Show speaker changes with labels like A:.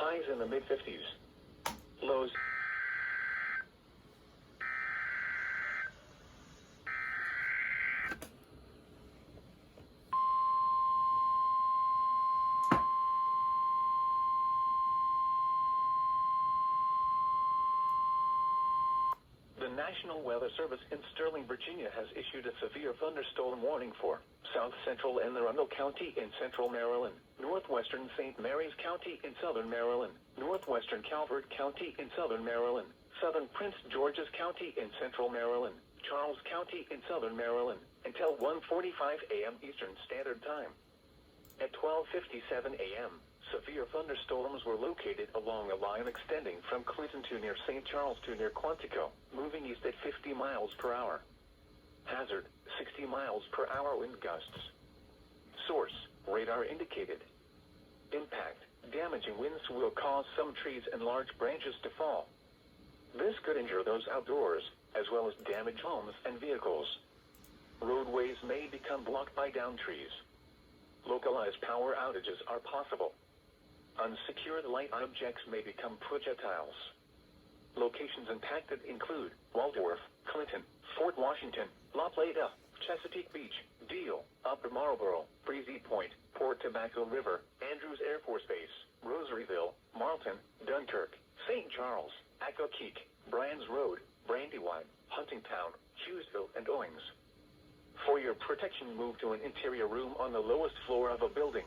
A: Highs in the mid-50s. Lows. The National Weather Service in Sterling, Virginia has issued a severe thunderstorm warning for South Central Anne Arundel County in central Maryland, northwestern St. Mary's County in southern Maryland, northwestern Calvert County in southern Maryland, southern Prince George's County in central Maryland, Charles County in southern Maryland, until 1:45 a.m. Eastern Standard Time. At 12:57 a.m., severe thunderstorms were located along a line extending from Clinton to near St. Charles to near Quantico, moving east at 50 miles per hour. Hazard, 60 miles per hour wind gusts. Source, radar indicated. Impact, damaging winds will cause some trees and large branches to fall. This could injure those outdoors, as well as damage homes and vehicles. Roadways may become blocked by downed trees. Localized power outages are possible. Unsecured light objects may become projectiles. Locations impacted include Waldorf, Clinton, Fort Washington, La Plata, Chesapeake Beach, Deal, Upper Marlboro, Breezy Point, Port Tobacco River, Andrews Air Force Base, Rosaryville, Marlton, Dunkirk, St. Charles, Accokeek, Bryan's Road, Brandywine, Huntingtown, Hughesville, and Owings. For your protection, move to an interior room on the lowest floor of a building.